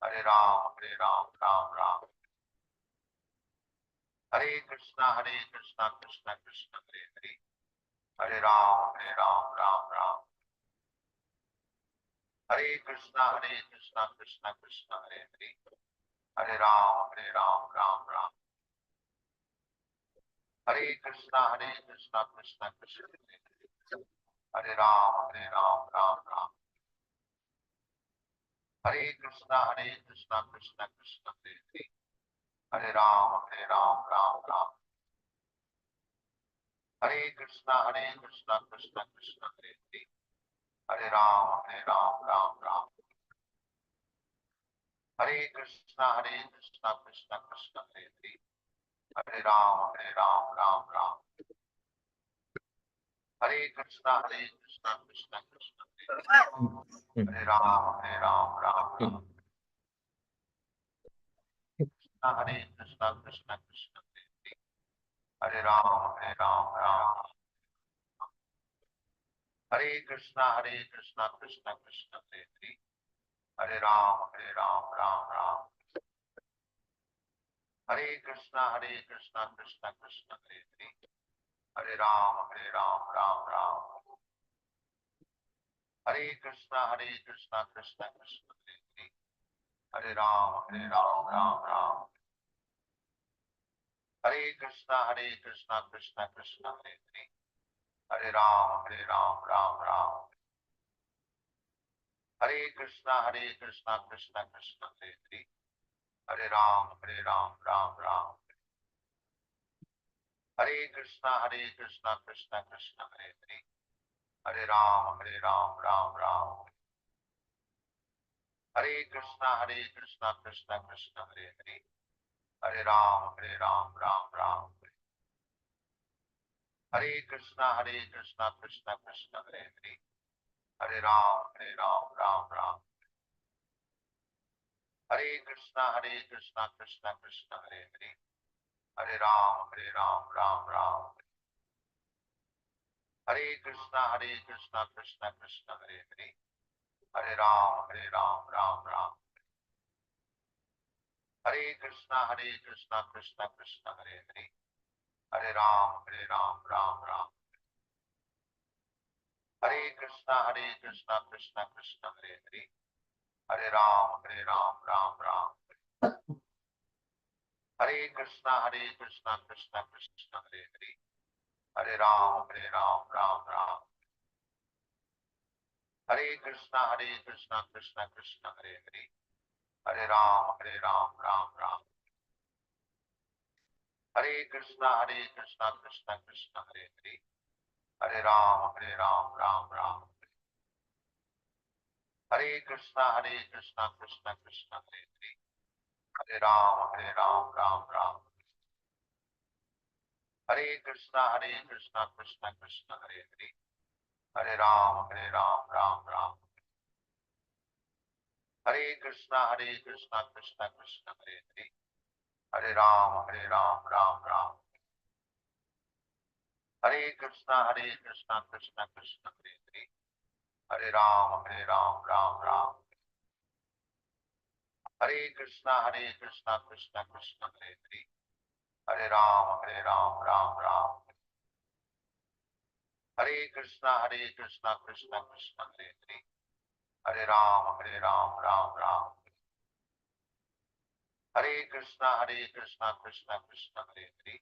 Hare Ram, Ram Ram. Hare Krishna, Krishna Krishna, Hare Hare. Hare Ram, Ram Ram. Hare Krishna, Krishna Krishna, Hare Hare. Hare Ram, Ram Ram. Hare Krishna, Krishna Krishna, Hare Hare. Hare Ram, Ram Ram. Hare Krishna, Krishna Krishna, Hare Hare. Hare Ram, Ram Ram. Hare Krishna, Krishna Krishna, Hare Hare. Hare Ram, Ram Ram. Hare Krishna, Krishna Krishna, Hare Hare. Hare Ram, Ram Ram. Hare Krishna, Krishna Krishna, Hare Hare. Hare Ram, Ram Ram. Hare Krishna, Krishna Krishna, Hare Ram, Ram. Hare Krishna, Krishna Krishna, Hare Hare. Hare Ram, Ram Ram. Hare Krishna, Krishna Krishna, Hare Hare. Hare Ram, Ram Ram. Hare Krishna, Krishna Krishna, Hare Hare. Hare Ram, Ram Ram. Hare Krishna, Krishna Krishna, Hare Hare. Hare Ram, Ram Ram. Hare Krishna, Krishna Krishna, Hare Hare. Hare Ram, Ram Ram. Hare Krishna, Krishna Krishna, Hare Hare. Hare Ram, Ram Ram. Hare Krishna, Krishna Krishna, Hare Hare. Hare Ram, Ram Ram. Hare Krishna, Krishna Krishna, Hare Hare. Hare Ram, Ram Ram. Hare Krishna, Krishna Krishna, Hare Hare. Hare Ram, Ram Ram. Hare Krishna, Krishna Krishna, Hare Hare. Hare Ram, Ram Ram. Hare Krishna, Krishna Krishna, Hare Hare. Hare Ram, Ram Ram. Hare Krishna, Krishna Krishna, Hare Hare. Hare Ram, Ram Ram. Hare Krishna, Krishna Krishna, Hare Hare. Hare Ram, Ram Ram. Hare Krishna, Krishna Krishna, Hare Hare. Hare Ram, Ram Ram. Hare Krishna, Krishna Krishna, Hare Hare. Hare Ram, Ram Ram. Hare Krishna, Krishna Krishna, Hare Hare. Hare Ram, Ram Ram. Hare Krishna, Krishna Krishna, Hare Hare. Hare Ram, Ram Ram. Hare Krishna, Krishna Krishna, Hare Hare. Hare Ram, Ram Ram. Hare Krishna, Krishna Krishna, Hare Hare. Hare Ram, Ram Ram. Hare Krishna, Krishna Krishna, Hare Hare. Hare Ram, Ram Ram. Hare Krishna, Krishna Krishna, Hare Hare.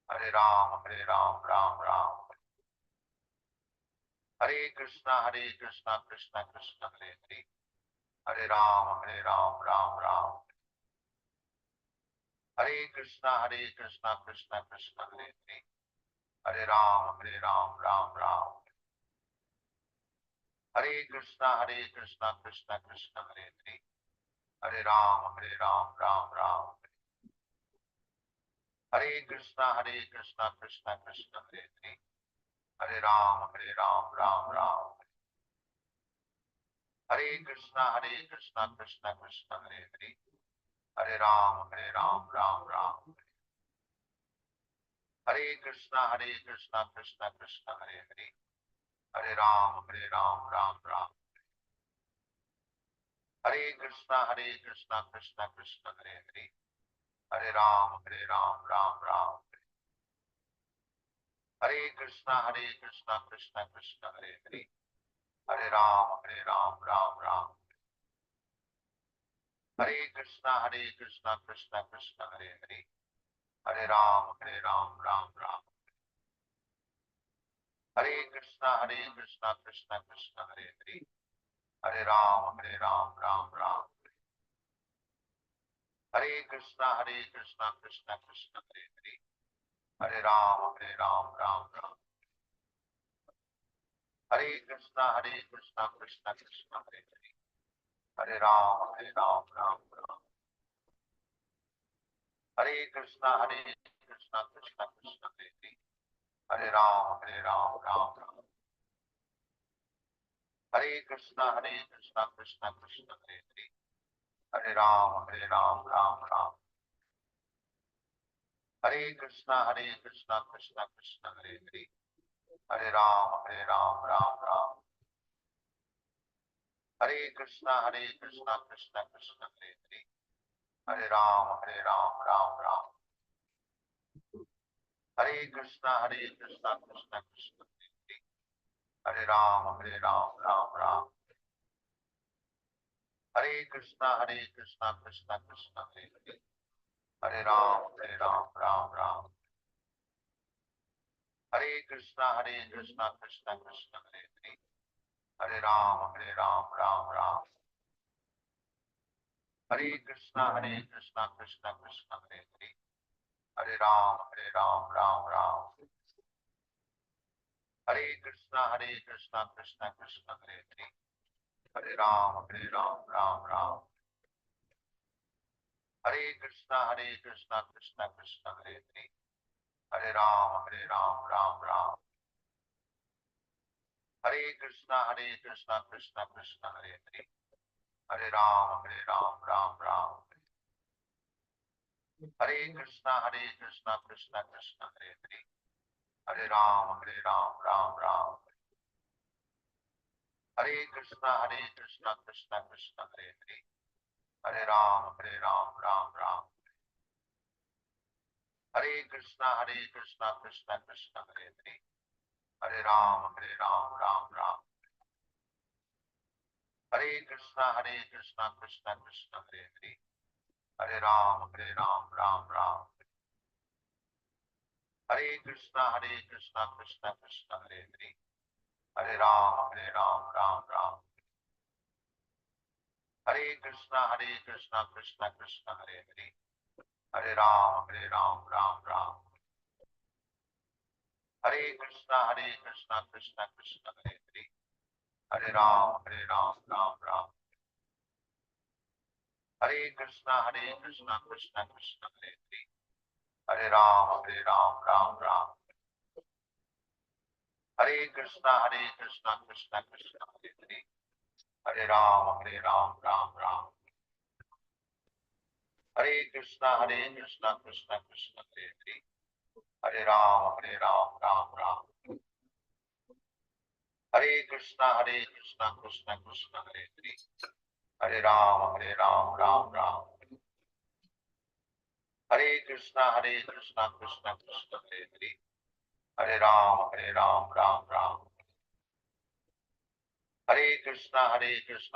Hare Ram, Ram Ram. Hare Krishna, Krishna Krishna, Hare Hare. Hare Ram, Ram Ram. Hare Krishna, Krishna Krishna, Hare Hare. Hare Ram, Ram Ram. Hare Krishna, Krishna Krishna, Hare Hare. Hare Ram, Ram Ram. Hare Krishna, Krishna Krishna, Hare Hare. Hare Ram, Ram Ram. Hare Krishna, Krishna Krishna, Hare Hare. Hare Ram, Ram Ram. Hare Krishna, Krishna Krishna, Hare Hare. Hare Ram, Ram Ram. Hare Krishna, Krishna Krishna, Hare Hare. Hare Ram, Ram Ram. Hare Krishna Krishna Krishna Hare Hare, Hare Ram Ram Ram. Hare Krishna Krishna Krishna Hare Hare, Hare Ram Ram Ram. Hare Krishna Krishna Krishna Hare Hare, Hare Ram Ram Ram. Hare Krishna Krishna Hare Hare, Hare Ram Ram Ram. Hare Krishna Krishna Krishna Hare Hare, Hare Ram Ram Ram. Hare Krishna Krishna Krishna Hare Hare, Hare Ram Ram Ram. Hare Krishna Krishna Krishna Hare Hare, Hare Ram Ram Ram. Hare Krishna Krishna Krishna Hare Hare, Hare Ram Ram Ram. Hare Krishna Krishna Krishna Hare Hare, Hare Ram Ram Ram. Hare Krishna Krishna Krishna Hare Hare, Hare Ram Ram Ram. Hare Krishna Krishna Krishna Hare Hare, Hare Ram Ram Ram. Hare Krishna Krishna Krishna Hare Hare, Hare Ram Ram Ram. Hare Krishna Krishna Krishna Hare Hare, Hare Ram Ram Ram. Hare Krishna Krishna Krishna Hare Hare, Hare Ram Ram Ram. Hare Krishna Krishna Krishna Hare Hare, Hare Ram Ram Ram. Hare Krishna Krishna Krishna Hare Hare, Hare Ram Ram Ram. Hare Krishna Krishna Krishna Hare Hare, Hare Ram Ram Ram. Hare Krishna Krishna Krishna Hare Hare, Hare Ram Ram Ram. Hare Krishna Krishna Krishna Hare Hare, Hare Ram Ram Ram. Hare Krishna Krishna Krishna Hare Hare, Hare Ram Ram Ram. Hare Krishna Krishna Krishna Hare Hare, Hare Ram Ram Ram. Hare Krishna Krishna Krishna Hare Hare, Hare Ram Ram Ram. Hare Krishna Krishna Krishna Hare Hare, Hare Ram Ram Ram. Hare Krishna Krishna Krishna Hare Hare, Hare Ram Ram Ram. Hare Krishna Krishna Krishna Hare Hare, Hare Ram Ram Ram. Hare Krishna Krishna Krishna Hare Hare, Hare Ram Ram Ram. Hare Krishna Krishna Krishna Hare Hare, Hare Ram Ram Ram. Hare Krishna Krishna Krishna Hare Hare, Hare Ram Ram Ram. Hare Krishna Krishna Krishna Hare Hare, Hare Ram Ram Ram. Hare Krishna Krishna Krishna Hare Hare, Hare Ram Ram Ram. Hare Krishna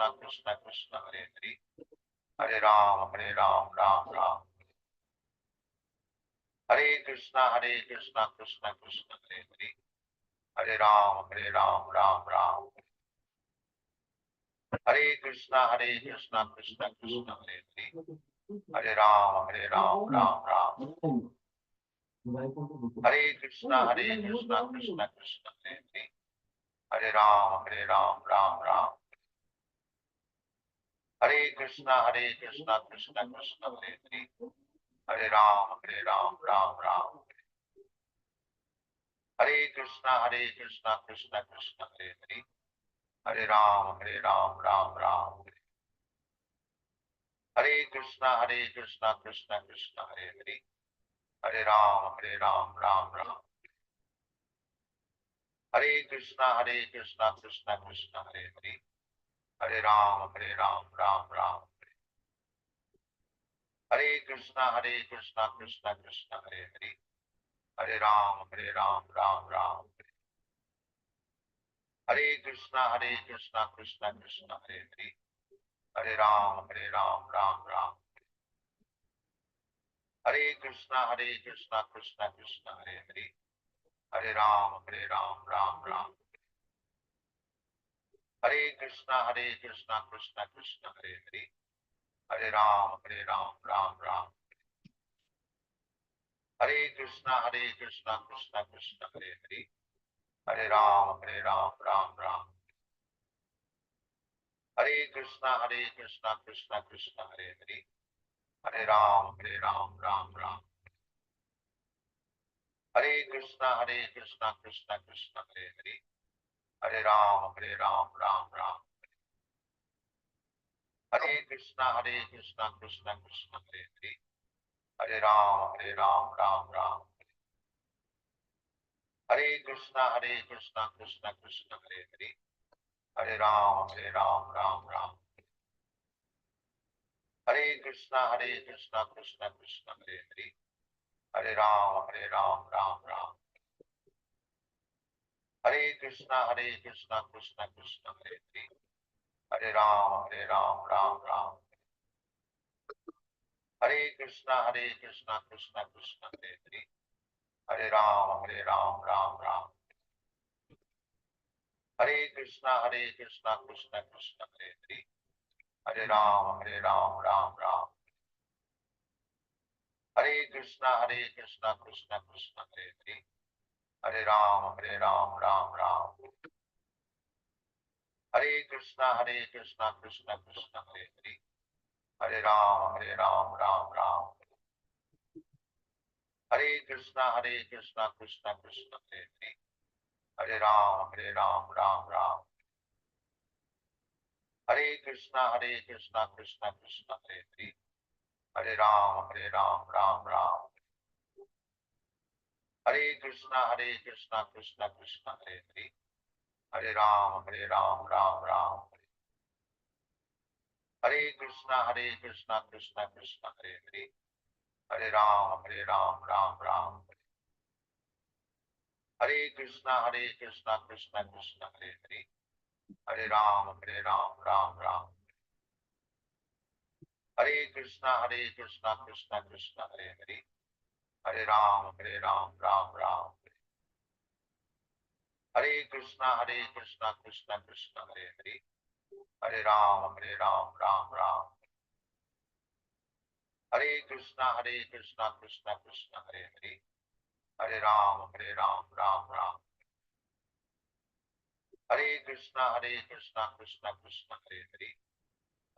Krishna Krishna Hare Hare, Hare Ram Ram Ram. Hare Krishna Krishna Krishna Hare Hare, Hare Ram Ram Ram. Hare Krishna Krishna Krishna Hare Hare, Hare Ram Ram Ram. Hare Krishna Krishna Krishna Hare Hare, Hare Ram Ram Ram. Hare Krishna Krishna Krishna Hare Hare, Hare Ram Ram Ram. Hare Krishna Krishna Krishna Hare Hare, Hare Ram Ram Ram. Hare Krishna Krishna Krishna Hare Hare, Hare Ram, Ram Ram. Hare Krishna, Krishna Krishna Hare Hare. Hare Ram, Ram Ram. Hare Krishna, Krishna Krishna Hare Hare. Hare Ram, Ram Ram. Hare Krishna, Krishna Krishna Hare Hare. Hare Ram, Ram Ram. Hare Krishna, Krishna Krishna Hare Hare. Hare Ram, Ram Ram. Hare Krishna, Krishna Krishna Hare Hare. Hare Ram, Ram Ram. Hare Krishna, Krishna Krishna Hare Hare. Hare Ram, Ram Ram. Hare Krishna, Krishna Krishna Hare Hare. Hare Ram, Ram Ram. Hare Krishna, Krishna Krishna Hare Hare. Hare Ram, Ram Ram. Hare Krishna, Krishna Krishna Hare Hare. Hare Ram, Ram Ram. Hare Krishna, Krishna Krishna Hare Hare. Hare Ram, Ram Ram. Hare Krishna, Krishna Krishna Hare Hare. Hare Ram, Ram Ram. Hare Krishna, Krishna Krishna Hare Hare. Hare Ram, Ram Ram. Hare Krishna, Krishna Krishna Hare Hare. Hare Ram, Ram Ram. Hare Krishna, Krishna Krishna Hare Hare. Hare Ram, Ram Ram. Hare Krishna, Krishna Krishna Hare Hare. Hare Ram Ram. Hare Krishna, Krishna Hare Hare. Hare Ram Ram. Hare Krishna, Krishna Hare Hare. Hare Ram Ram. Hare Krishna, Krishna Hare Hare. Hare Ram, Ram Ram. Hare Krishna, Krishna Hare Hare. Hare Ram, Ram Ram. Hare Krishna, Krishna Hare Hare. Hare Ram, Ram Ram. Hare Krishna, Krishna Hare Hare. Hare Ram, Ram Ram. Hare Krishna, Krishna Hare Hare. Hare Ram, Ram Ram. Hare Krishna, Krishna Hare Hare.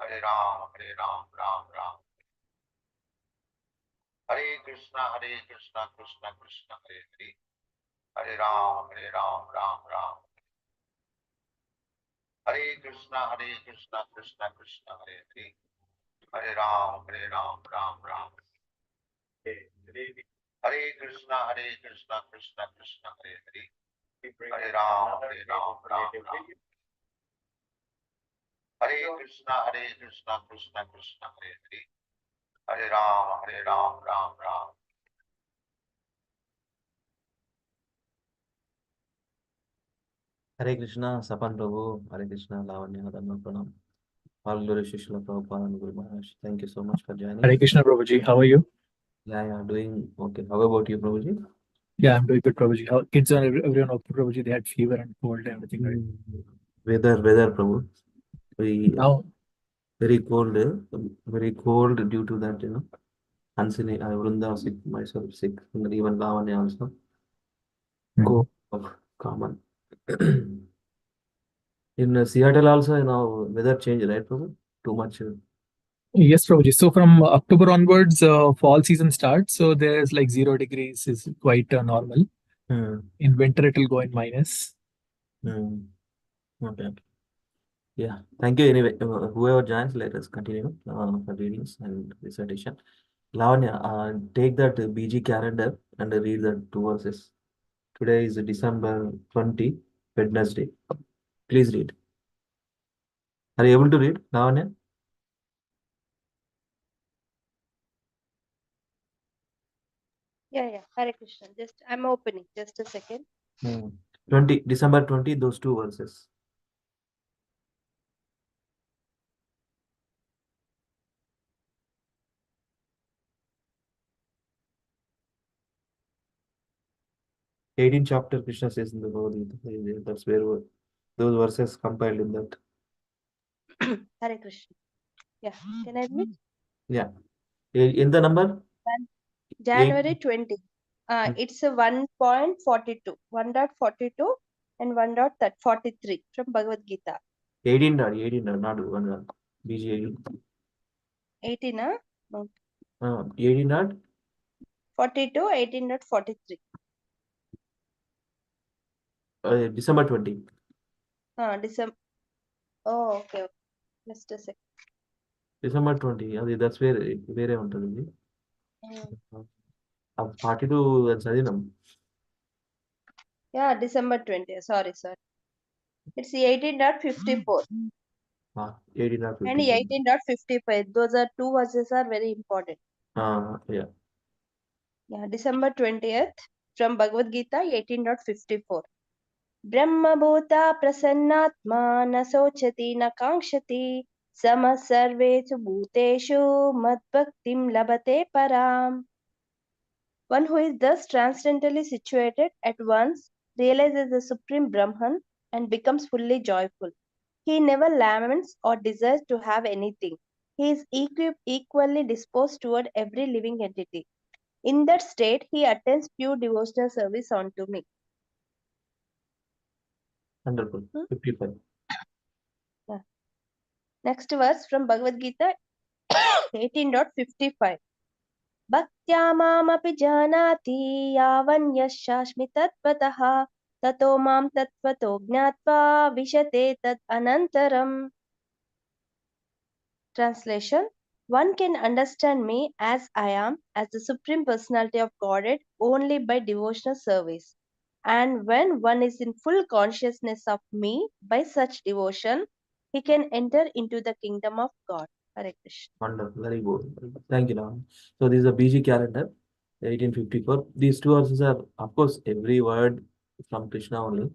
Hare Ram, Ram Ram. Hare Krishna, Krishna Hare Hare. Hare Ram, Ram Ram. Hare Krishna, Krishna Hare Hare. Hare Ram, Ram Ram. Hare Krishna, Krishna Hare Hare. Hare Ram, Ram Ram. Hare Krishna, Krishna Hare Hare. Hare Ram, Ram Ram. Hare Krishna, Krishna Hare Hare. Hare Ram, Ram Ram. Hare Krishna, Sapan Prabhu, Hare Krishna, Lavanya, Dhamma Pranam. All glory Shishla Prabhupada and Guru Maharaj. Thank you so much for joining. Hare Krishna, Prabhuji. How are you? Yeah, doing okay. How about you, Prabhuji? Yeah, I'm doing good, Prabhuji. How kids are everyone okay, Prabhuji? They had fever and cold and everything, right? Weather, Prabhu. We Now, very cold due to that, Hansini, I Vrunda sick, myself sick, and even Lavanya also. Cold of common. In Seattle also, weather change, right, Prabhu? Too much. yes, Prabhuji. So from October onwards, fall season starts. So there's like 0 degrees is quite normal. Hmm. In winter, it will go in minus. Okay. Yeah, thank you. Anyway, whoever joins, let us continue the readings and recitation. Lavanya, take that BG calendar and read the two verses. Today is December 20, Wednesday. Please read. Are you able to read, Lavanya? Yeah. Hare Krishna. I'm opening. Just a second. 20, December 20, those two verses. Eighteen chapter Krishna says in the Bhagavad Gita. That's where those verses compiled in that. Hare Krishna. Yeah. Can I read? Yeah. In the number? January 20. It's a 1.42, 1.42 and 1.43 from Bhagavad Gita. 18 dot, 18 dot, not 1 dot. BG 18. 18, no. 18 dot? 42, 18.43. December 20. December. Oh, okay. Just a second. December 20. That's where ఉంటుంది. 42 చదివినాం. Yeah, December 20. Sorry. It's 18.54 18 dot and 50. 18.55. Those are two verses are very important. Yeah. Yeah, December 20th from Bhagavad Gita 18.54. ब्रह्मभूता प्रसन्नात्मा न शोचति न काङ्क्षति समः सर्वेषु भूतेषु मद्भक्तिं लभते पराम्. One who is thus transcendently situated at once realizes the Supreme Brahman and becomes fully joyful. He never laments or desires to have anything. He is equally disposed toward every living entity. In that state, he attends pure devotional service unto me. Wonderful. 55. Yeah. Next verse from Bhagavad Gita 18.55. भक्त्या मामपि जानाति यावन्यश्चास्मि तत्त्वतः ततो मां तत्त्वतो ज्ञात्वा विशते तत् अनन्तरम्. Translation: One can understand me as I am, as the Supreme Personality of Godhead, only by devotional service. And when one is in full consciousness of me by such devotion, he can enter into the kingdom of God. Hare Krishna. Wonderful. Very good. Thank you, Ram. So this is a BG calendar, 1854. These two verses are, of course, every word from Krishna only,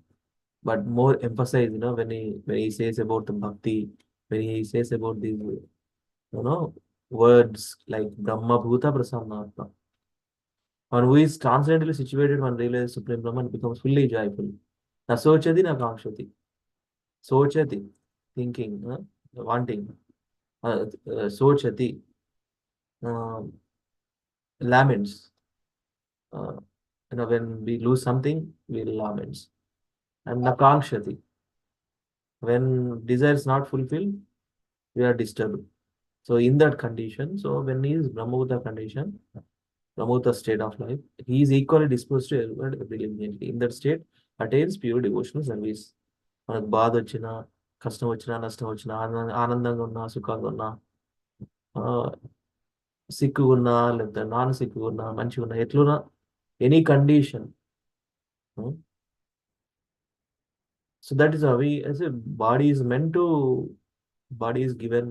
but more emphasized, when he says about the bhakti, when he says about these, words like Brahma Bhuta Prasannatma. One who is transcendently situated, one realizes Supreme Brahman, becomes fully joyful. Na sochati na kankshati. Sochati, thinking, wanting. Sochati, laments. When we lose something, we laments. And nakangshati. When desire is not fulfilled, we are disturbed. So in that condition, so when he is Brahmabhuta condition, Brahmabhuta state of life, he is equally disposed to every living entity. In that state, attains pure devotional service. మనకు బాధ వచ్చినా కష్టం వచ్చినా నష్టం వచ్చినా ఆనందంగా ఉన్నా సుఖంగా ఉన్నా సిక్కుగా ఉన్నా లేకపోతే నాన్ సిక్కుగా ఉన్నా మంచిగా ఉన్నా ఎట్లున్నా any condition. So that is how as a body is meant to, body is given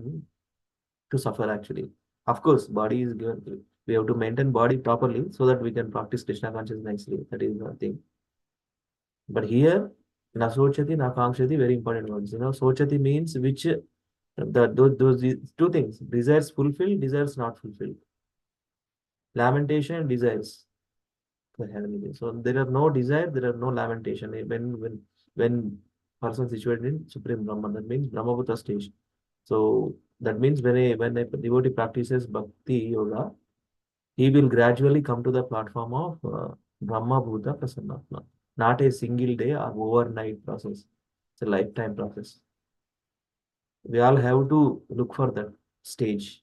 to suffer actually. Of course, body is given, we have to maintain body properly so that we can practice Krishna consciousness nicely. That is the thing. But here, na sochati, na kankshati, very important words. Sochati means which, those two things, desires fulfilled, desires not fulfilled. Lamentation, desires. So there are no desire, there are no lamentation. When person situated in Supreme Brahman, that means Brahmabhuta stage. So that means when a devotee practices bhakti yoga, he will gradually come to the platform of Brahma Bhuta Prasannatma. Not a single day or overnight process. It's a lifetime process. We all have to look for that stage.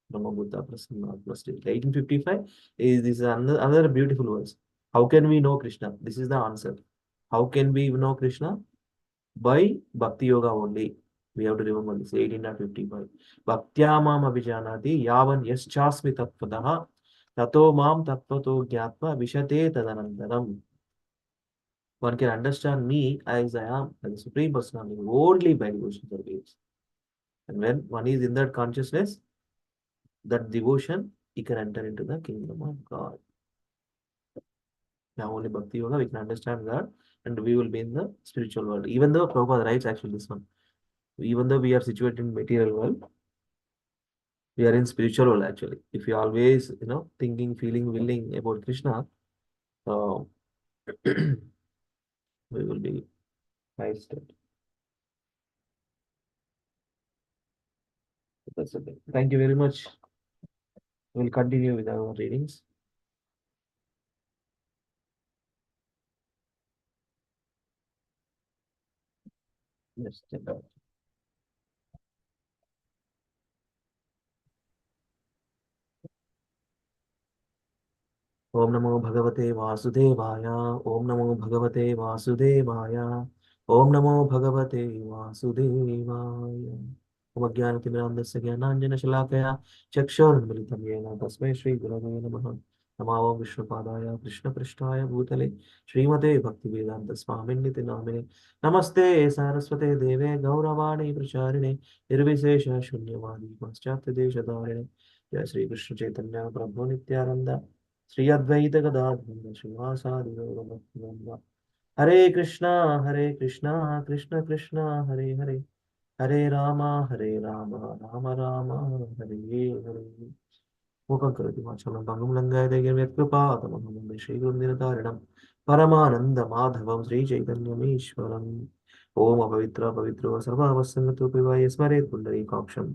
Brahma Bhuta Prasannatma stage. 1855 is another beautiful verse. How can we know Krishna? This is the answer. How can we know Krishna? By Bhakti Yoga only. We have to remember this. 1855. Bhaktya mam abhijanati yavan yaschasmi tattvataha tato mam tattvato gyatva vishate tadanantaram. One can understand me as I am, as the Supreme Personality, only by devotion service. And when one is in that consciousness, that devotion, he can enter into the kingdom of God. Now only Bhakti Yoga, we can understand God, and we will be in the spiritual world. Even though Prabhupada writes actually this one, even though we are situated in material world, we are in spiritual world actually. If you always, thinking, feeling, willing about Krishna, uh, we will be high state. That's okay. Thank you very much. We'll continue with our readings. Yes, ओम नमो भगवते वासुदेवाय। ओम नमो भगवते वासुदेवाय। ओम नमो भगवते वासुदेवाय। ओम अज्ञानतिमिरान्धस्य ज्ञानाञ्जनशलाकया चक्षुरुन्मिलितं येन तस्मै श्रीगुरवे नमः। नमो विष्णुपादाय कृष्णपृष्ठाय भूतले श्रीमते भक्तिवेदान्तस्वामिन्निति नामिने। नमस्ते सारस्वते देवे गौरवाणी प्रचारिणे निर्विशेष शून्यवादी पाश्चात्यदेशधारिणे। जय श्री कृष्ण चैतन्य प्रभु नित्यानंद श्री अद्वैत गदाधर श्रीवासादि गौरभक्तवृंद। हरे कृष्णा कृष्ण कृष्ण हरे हरे, हरे राम राम राम हरे हरे। मूकं करोति वाचालं भङ्गं लङ्घयते यत्कृपातमहं वन्दे श्रीगुरुनिरतारिणं परमानन्दमाधवं श्रीचैतन्यमीश्वरम्। ॐ अपवित्र पवित्रो सर्वावसङ्गतोऽपि वा स्मरेत् पुण्डरीकाक्षं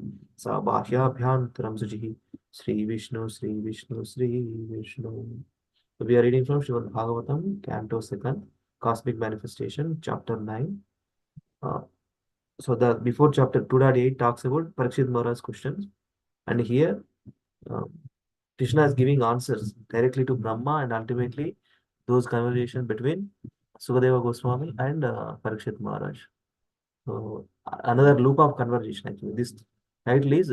सा बाह्याभ्यन्तरं शुचिः Shri Vishnu Shri Vishnu Shri Vishnu. We are reading from Srimad Bhagavatam, Canto 2nd, Cosmic Manifestation, Chapter 9. So the before chapter 2.8 talks about Parikshit Maharaj's questions, and here uh, Krishna is giving answers directly to Brahma and ultimately those conversations between Sukadeva Goswami and Parikshit Maharaj. So another loop of conversation actually. This title is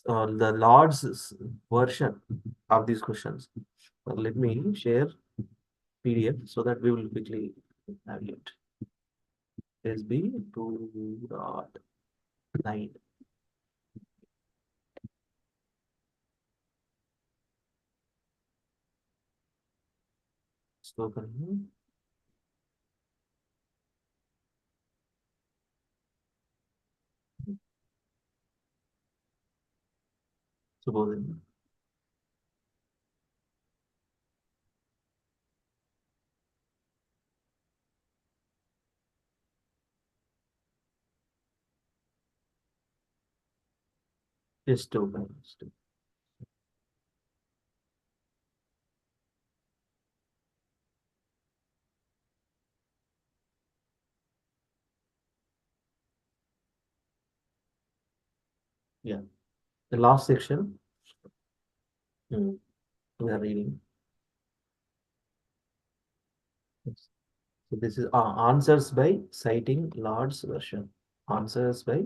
the Lord's version of these questions. Let me share PDF so that we will quickly navigate. SB 2.9. Sloka. Supposing. Just open. Yeah. The last section. We are reading. Yes. So this is answers by citing Lord's version. Answers by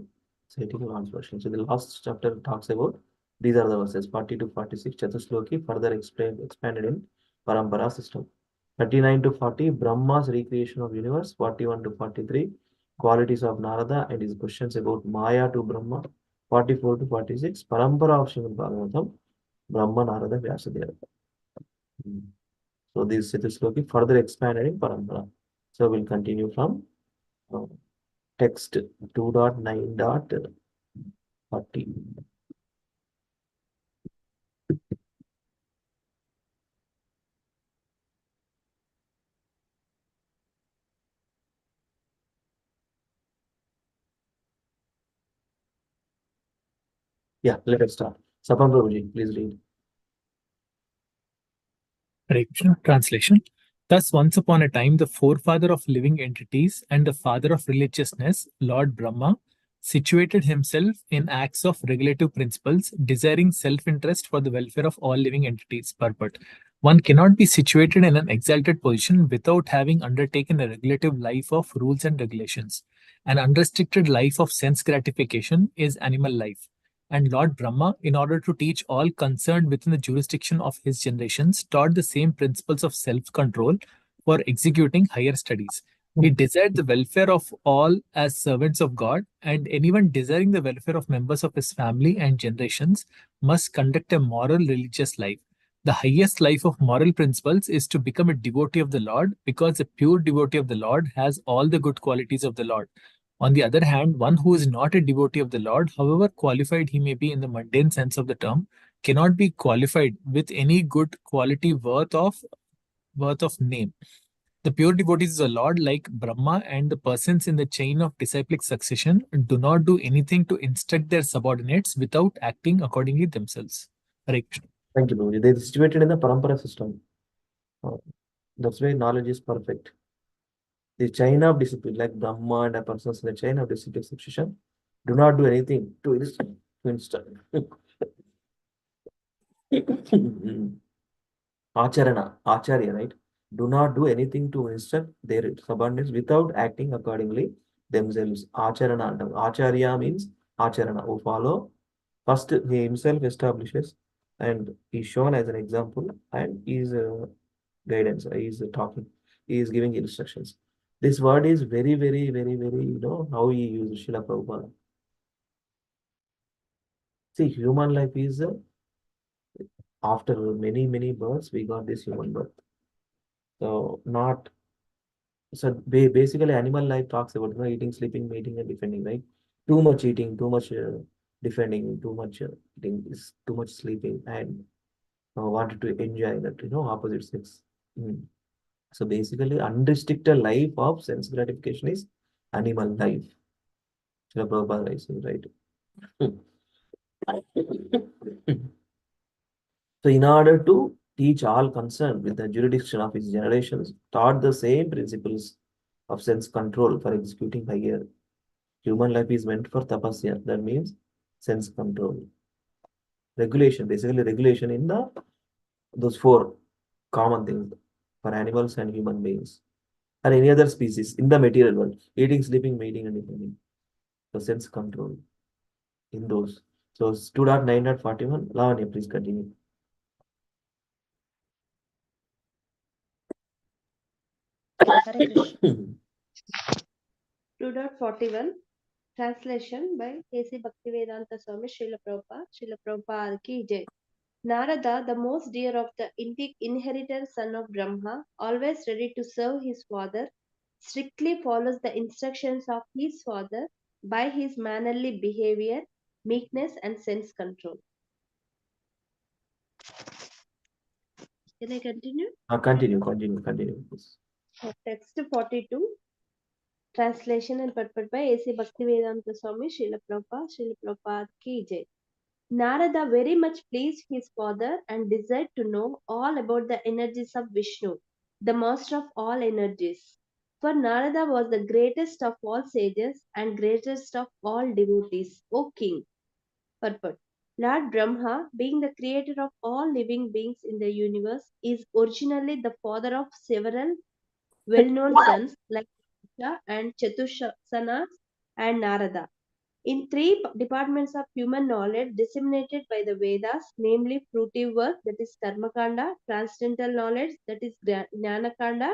citing Lord's version. So the last chapter talks about these are the verses 40 to 46. Chathusloki further expanded in Parampara system. 39 to 40 Brahma's recreation of universe. 41 to 43 qualities of Narada and his questions about Maya to Brahma. 44 to 46 Parampara of Srimad Bhagavatam. Brahma Narada Vyasadeva. So this Chathusloki further expanded in Parampara. So we'll continue from text 2.9.40. Yeah, let us start. Sapan Prabhuji, please read. Hare Krishna. Translation. Thus, once upon a time, the forefather of living entities and the father of religiousness, Lord Brahma, situated himself in acts of regulative principles, desiring self-interest for the welfare of all living entities. Purport. One cannot be situated in an exalted position without having undertaken a regulative life of rules and regulations. An unrestricted life of sense gratification is animal life. And Lord Brahma, in order to teach all concerned within the jurisdiction of his generations, taught the same principles of self-control for executing higher studies. He desired the welfare of all as servants of God, and anyone desiring the welfare of members of his family and generations must conduct a moral religious life. The highest life of moral principles is to become a devotee of the Lord, because a pure devotee of the Lord has all the good qualities of the Lord. On the other hand, one who is not a devotee of the Lord, however qualified he may be in the mundane sense of the term, cannot be qualified with any good quality worth of name. The pure devotees of the Lord, like Brahma and the persons in the chain of disciplic succession, do not do anything to instruct their subordinates without acting accordingly themselves. Hare Krishna. Thank you, Guruji. They are situated in the parampara system. That's why knowledge is perfect. The chain of discipline, like Brahma and a persons in the chain of discipline succession, do not do anything to instruct. Acharya, right? Do not do anything to instruct their subordinates without acting accordingly themselves. Acharya means Acharana, who follow. First, he himself establishes and is shown as an example, and is guidance. He is talking. He is giving instructions. This word is very, very, very, very, how he uses Srila Prabhupada. See, human life is, after many, many births, we got this human birth. So, not, so basically, animal life talks about, eating, sleeping, mating, and defending, right? Too much eating, too much defending, too much eating, is too much sleeping, and wanted to enjoy that, opposite sex. Mm. So basically, unrestricted life of sense gratification is animal life. Srila Prabhupada is right. So in order to teach all concerned with the jurisdiction of his generations, taught the same principles of sense control for executing higher. Human life is meant for tapasya. That means sense control. Regulation, basically regulation in those four common things for animals and human beings, or any other species in the material world: eating, sleeping, mating, and defending. The sense control in those. So 2.9.41, Lavanya, please continue. Hare Krishna. 2.41 Translation by A.C. Bhaktivedanta Swami Srila Prabhupada. Srila Prabhupada ki jai. Narada, the most dear of the inheritor son of Brahma, always ready to serve his father, strictly follows the instructions of his father by his mannerly behavior, meekness, and sense control. Can I continue? Continue, please. Text 42. Translation and purport by A.C. Bhaktivedanta Swami Srila Prabhupada ki jai. Narada very much pleased his father and desired to know all about the energies of Vishnu, the master of all energies. For Narada was the greatest of all sages and greatest of all devotees, O king. Purport. Lord Brahma, being the creator of all living beings in the universe, is originally the father of several well-known sons like Isha and Chathusloka and Narada. In three departments of human knowledge disseminated by the Vedas, namely fruitive work, that is Karmakanda, transcendental knowledge, that is Jnanakanda,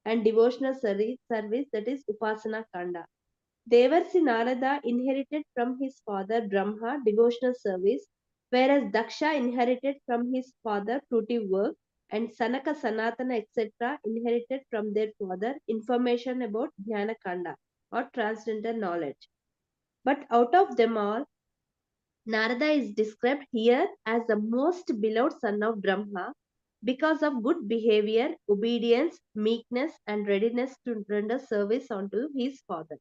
and devotional service, that is Upasana Kanda. Devarsi Narada inherited from his father Brahma devotional service, whereas Daksha inherited from his father fruitive work, and Sanaka, Sanatana, etc. inherited from their father information about Jnanakanda or transcendental knowledge. But out of them all, Narada is described here as the most beloved son of Brahma because of good behavior, obedience, meekness, and readiness to render service unto his father.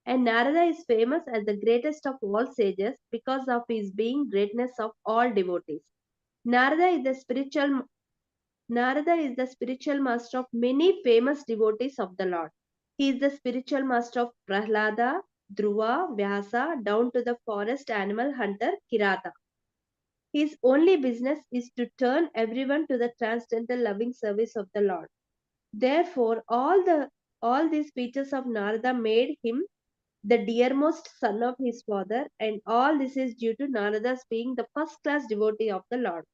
And Narada is famous as the greatest of all sages because of his being greatness of all devotees. Narada is the spiritual master of many famous devotees of the Lord. He is the spiritual master of Prahlada, Dhruva, Vyasa, down to the forest animal hunter Kirata. His only business is to turn everyone to the transcendental loving service of the Lord. Therefore, all these features of Narada made him the dearmost son of his father, and all this is due to Narada's being the first class devotee of the Lord.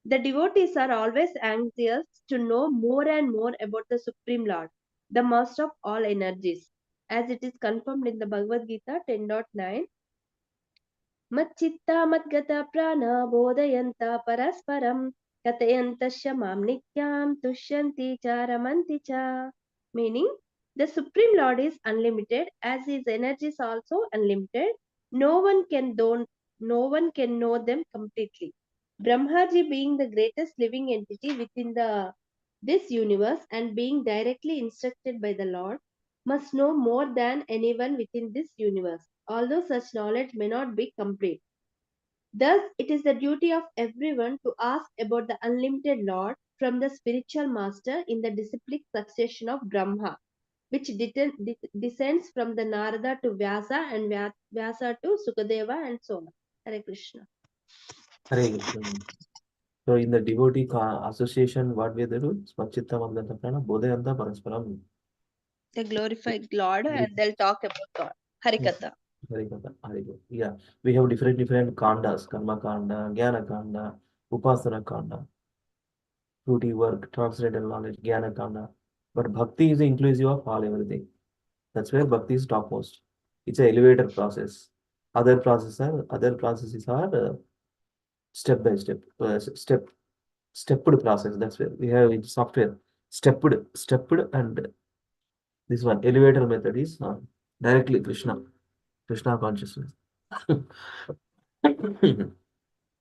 The devotees are always anxious to know more and more about the Supreme Lord. the master of all energies, as it is confirmed in the Bhagavad Gita 10.9. Machchitta madgata prana bodhayanta parasparam katayantasya mam nityam tushyanti cha ramanti cha. Meaning, the Supreme Lord is unlimited, as his energy is also unlimited. No one can know them completely. Brahmaji, being the greatest living entity within this universe and being directly instructed by the Lord, must know more than anyone within this universe, although such knowledge may not be complete. Thus, it is the duty of everyone to ask about the unlimited Lord from the spiritual master in the disciplic succession of Brahma, which descends from the Narada to Vyasa and Vyasa to Sukadeva and so on. Hare Krishna. Hare Krishna. So in the devotee association, what we do? Smachitta Madgata Prana, Bodhayanta Parasparam. They glorify Lord and they'll talk about God. Harikatha. Very good. Very good. Yeah, we have different kandas, karma kanda, jnana kanda, upasana kanda, duty work, transcendental knowledge, jnana kanda. But bhakti is inclusive of all everything. That's where bhakti is topmost. It's an elevator process. Other processes are step by step, stepped process. That's where we have in software stepped, and this one elevator method is directly Krishna consciousness.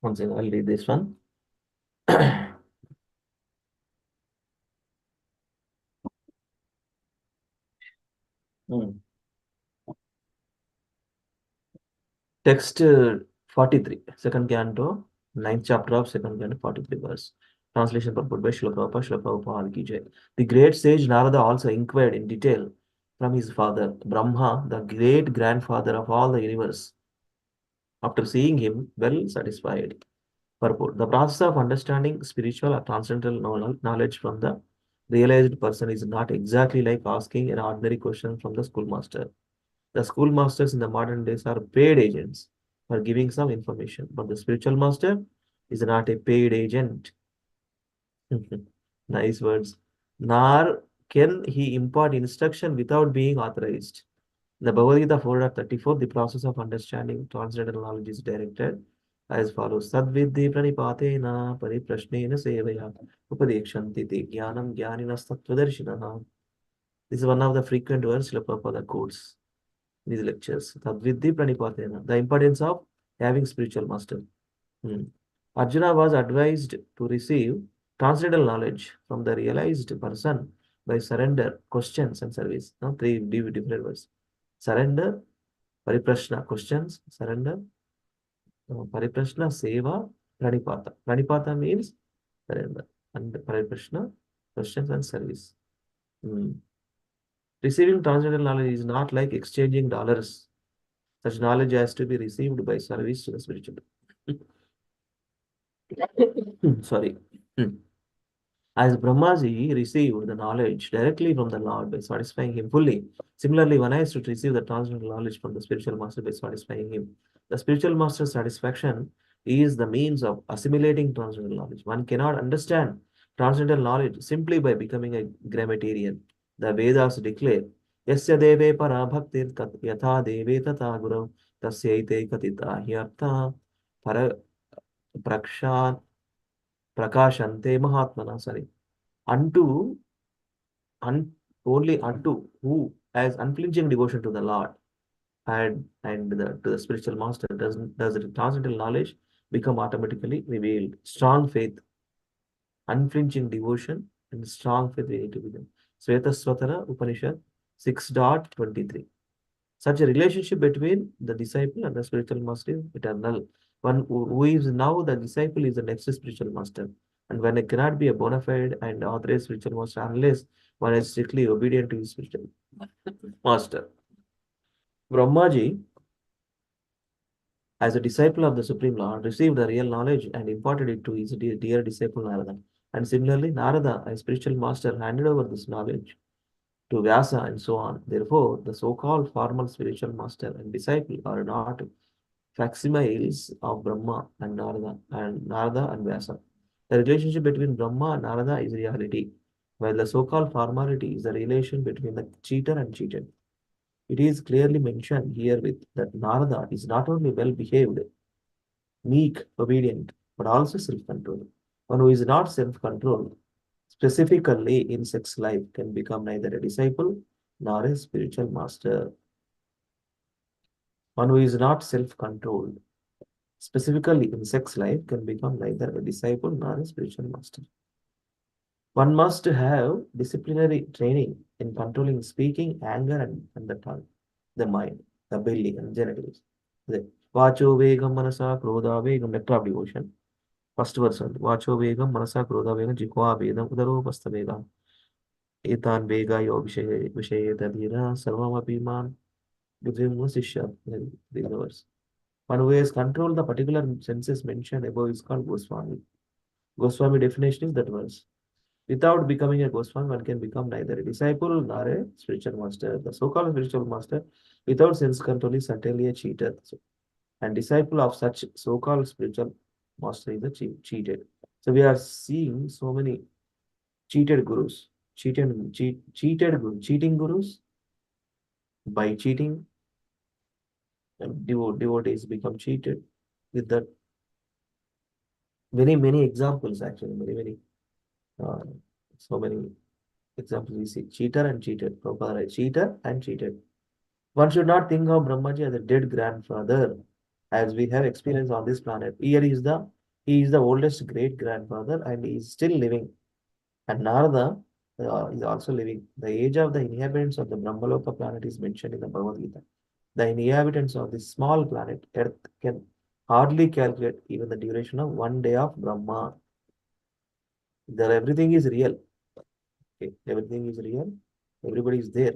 One second, I'll read this one. Hmm. Text 43, second canto, 9th chapter of second canto, 43 verse. Translation purport by Srila Prabhupada, Srila Prabhupada Ki Jai. The great sage Narada also inquired in detail from his father, Brahma, the great grandfather of all the universe. After seeing him, well satisfied. Purport. The process of understanding spiritual or transcendental knowledge from the realized person is not exactly like asking an ordinary question from the schoolmaster. The schoolmasters in the modern days are paid agents for giving some information, but the spiritual master is not a paid agent. Nice words. Nor can he impart instruction without being authorized. In the Bhagavad Gita 4.34, the process of understanding transcendental knowledge is directed as follows. Sadvidhi pranipatena pariprashnena sevaya upadekshanti te jnanam jnaninas tattvadarshinaha. This is one of the frequent words Srila Prabhupada quotes in these lectures. Tadvidhi pranipatena. The importance of having spiritual master. Arjuna was advised to receive transcendental knowledge from the realized person by surrender, questions, and service. Now, three different words. Surrender, pariprashna, questions, surrender, pariprashna, seva, pranipata. Pranipata means surrender, and pariprashna, questions, and service. Receiving transcendental knowledge is not like exchanging dollars. Such knowledge has to be received by service to the spiritual. Sorry. As Brahmaji received the knowledge directly from the Lord by satisfying him fully, similarly, one has to receive the transcendental knowledge from the spiritual master by satisfying him. The spiritual master's satisfaction is the means of assimilating transcendental knowledge. One cannot understand transcendental knowledge simply by becoming a grammarian. The Vedas declare, Yasya deve para bhaktir yatha deve tata guru tasyaite katita hyartha para prakashante mahatmana. Sorry. Unto only unto who has unflinching devotion to the Lord and to the spiritual master does the transcendental knowledge become automatically revealed. Strong faith, unflinching devotion, and strong faith we need to be them. Svetasvatara Upanishad 6.23. Such a relationship between the disciple and the spiritual master is eternal. One who is now the disciple is the next spiritual master. And when it cannot be a bona fide and authorized spiritual master unless one is strictly obedient to his spiritual master. Brahmaji, as a disciple of the Supreme Lord, received the real knowledge and imparted it to his dear disciple Narada. And similarly, Narada, a spiritual master, handed over this knowledge to Vyasa and so on. Therefore, the so-called formal spiritual master and disciple are not facsimiles of Brahma and Narada and Vyasa. The relationship between Brahma and Narada is reality. while the so-called formality is the relation between the cheater and cheated. It is clearly mentioned herewith that Narada is not only well behaved, meek, obedient, but also self-controlled. One who is not self-controlled, specifically in sex life, can become neither a disciple nor a spiritual master. One who is not self-controlled, specifically in sex life, can become neither a disciple nor a spiritual master. One must have disciplinary training in controlling speaking, anger, and the tongue, the mind, the belly, and genitals. The Vacho Vegam Manasa Krodha Vegam, letter of devotion. First verse. Vacho Vegam Manasa Krodha Vegam Jikwa Vedam Udaro Pasta Vegam. Etan Vega Yo Vishay Tadira Sarvama Piman Gudrimu Sisha. These words. One who has controlled the particular senses mentioned above is called Goswami. Goswami definition is that verse. Without becoming a Goswami, one can become neither a disciple nor a spiritual master. The so-called spiritual master, without sense control, is certainly a cheater. And disciple of such so-called spiritual master is a cheated. So we are seeing so many cheated gurus, cheating gurus. By cheating, devotees become cheated. With that, many examples actually, uh, so many examples we see. Cheater and cheated. Prabhupada writes, cheater and cheated. One should not think of Brahmaji as a dead grandfather, as we have experience on this planet. Here he is the oldest great grandfather, and he is still living. And Narada is also living. The age of the inhabitants of the Brahmaloka planet is mentioned in the Bhagavad Gita. The inhabitants of this small planet, Earth, can hardly calculate even the duration of one day of Brahma. There, everything is real. Okay, everything is real. Everybody is there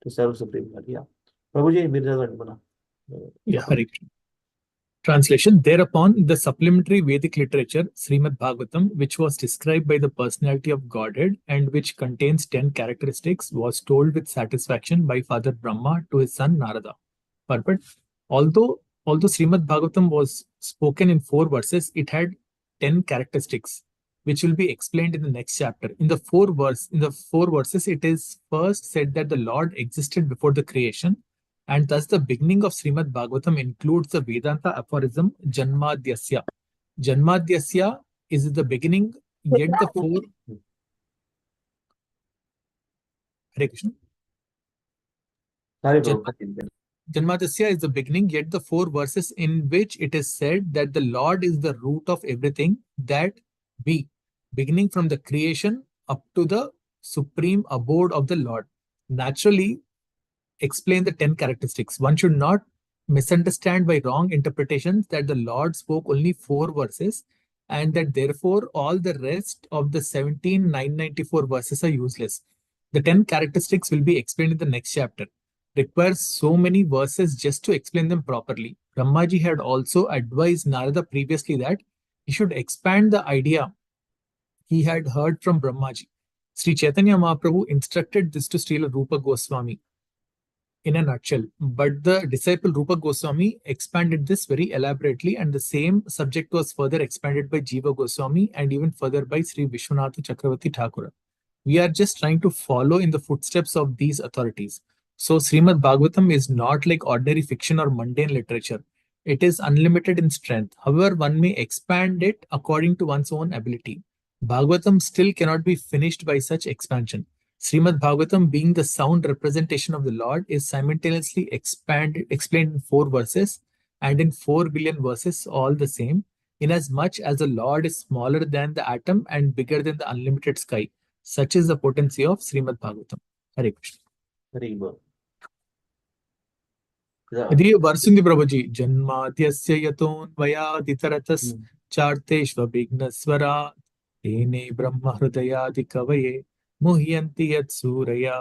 to serve Supreme Lord. Yeah. Prabhuji, మీరు చదవండి మన Yeah, Hare Krishna. Translation. Thereupon, the supplementary Vedic literature, Srimad Bhagavatam, which was described by the personality of Godhead and which contains 10 characteristics, was told with satisfaction by Father Brahma to his son Narada. Purport. Although Srimad Bhagavatam was spoken in 4 verses, it had 10 characteristics, which will be explained in the next chapter. In the four verses, it is first said that the Lord existed before the creation, and thus the beginning of Srimad Bhagavatam includes the Vedanta aphorism Janmadhyasya. Janmadhyasya is the beginning, yet the four. Hare Krishna. Sorry, Janma- Prabhupada. Janmadhyasya is the beginning, yet the 4 verses in which it is said that the Lord is the root of everything that be, beginning from the creation up to the supreme abode of the Lord. Naturally, explain the 10 characteristics. One should not misunderstand by wrong interpretations that the Lord spoke only 4 verses and that therefore all the rest of the 17,994 verses are useless. The 10 characteristics will be explained in the next chapter. Requires so many verses just to explain them properly. Brahmaji had also advised Narada previously that he should expand the idea he had heard from Brahmaji. Sri Chaitanya Mahaprabhu instructed this to Srila Rupa Goswami in a nutshell, but the disciple Rupa Goswami expanded this very elaborately, and the same subject was further expanded by Jiva Goswami and even further by Sri Vishwanatha Chakravarti Thakura. We are just trying to follow in the footsteps of these authorities. So, Srimad Bhagavatam is not like ordinary fiction or mundane literature. It is unlimited in strength. However, one may expand it according to one's own ability. Bhagavatam still cannot be finished by such expansion. Srimad Bhagavatam, being the sound representation of the Lord, is simultaneously explained in 4 verses and in 4 billion verses, all the same, inasmuch as the Lord is smaller than the atom and bigger than the unlimited sky. Such is the potency of Srimad Bhagavatam. Hare Krishna. Very good. ఇది వరుసుంది ప్రభుజీ జన్మాద్యస్య యతోన్వయాదితరతస్ చార్తేష్వభిఘ్నస్వరా తేనే బ్రహ్మ హృదయాది కవయే ముహ్యంతి యత్సూరయా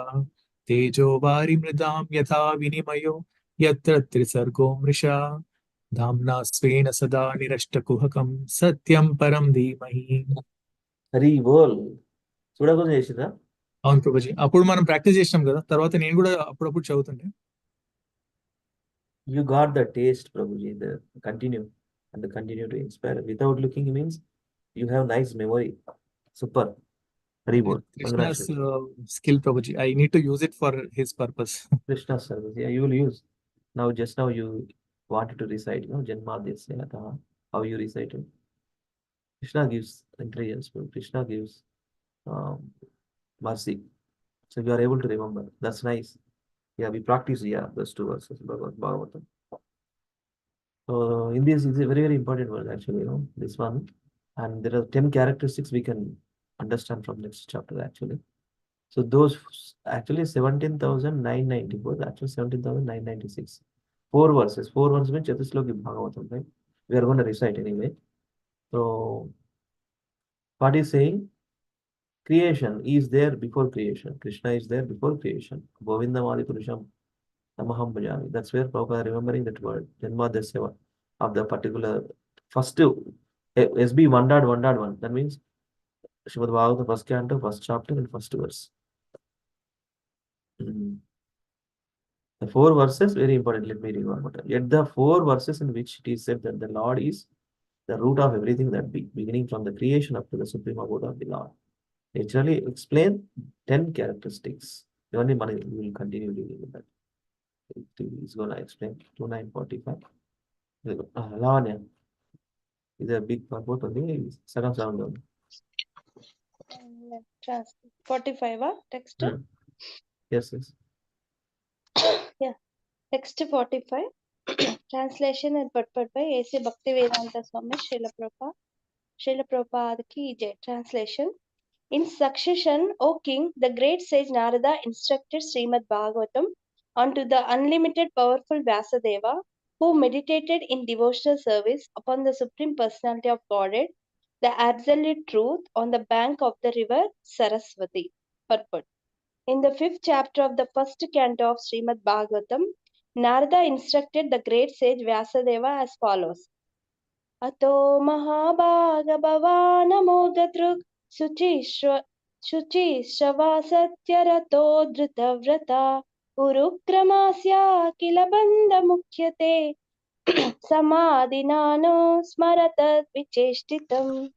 తేజో వారి మృదాం యథా వినిమయో యత్ర త్రిసర్గో మృషా ధామ్నా స్వేన సదా నిరష్టకుహకం సత్యం పరం ధీమహి. హరి బోల్ చూడకుండా చేసిరా? అవును ప్రభుజీ, అప్పుడు మనం ప్రాక్టీస్ చేసినాం కదా, తర్వాత నేను కూడా అప్పుడప్పుడు చదువుతుంటే. You got the taste, Prabhuji. Continue to inspire. Without looking means you have nice memory. Super. Very good. Krishna's Congratulations. skill, Prabhuji. I need to use it for his purpose. Krishna service. Yeah, you will use. Now, just now you wanted to recite, Janmadesya Atah. How you recite it? Krishna gives intelligence, but Krishna gives um, mercy. So you are able to remember. That's nice. Yeah, we practice, yeah, those two verses, Bhagavatam. So in this is a very, very important word actually, this one. And there are 10 characteristics we can understand from next chapter actually. So those actually 17,994, actually 17,996. Four verses. Four verses means Chathusloki Bhagavatam, right? We are going to recite anyway. So what is saying? Creation is there before creation. Krishna is there before creation. Govindam Adi Purusham Namaham Bhajami. That's where Prabhupada remembering that word, Janmadesya of the particular first SB 1.1.1. That means Srimad Bhagavatam, first canto, first chapter, and first verse. The four verses, very important. Let me read one more time. Yet the four verses in which it is said that the Lord is the root of everything that beginning from the creation up to the supreme abode of the Lord. Naturally explain 10 characteristics. The only money we will continue dealing with that. He's going to explain 2945. Lavanya. Is a big purport on the second sound. 45 text. Yes, yes. Yeah, text 45. Translation and purport by A.C. Bhaktivedanta Swami Srila Prabhupada ki Jai. Translation. In succession, O king, the great sage Narada instructed Srimad Bhagavatam onto the unlimited powerful Vyasadeva, who meditated in devotional service upon the Supreme Personality of Godhead, the absolute truth, on the bank of the river Saraswati. Purport. In the fifth chapter of the first canto of Srimad Bhagavatam, Narada instructed the great sage Vyasadeva as follows. अतो महाभागभवानमोघदृक् शुचिश्रवा सत्यरतो धृतव्रता उरुक्रमास्या किल बन्धमुख्यते समाधिनानो स्मरत विचेष्टितम्.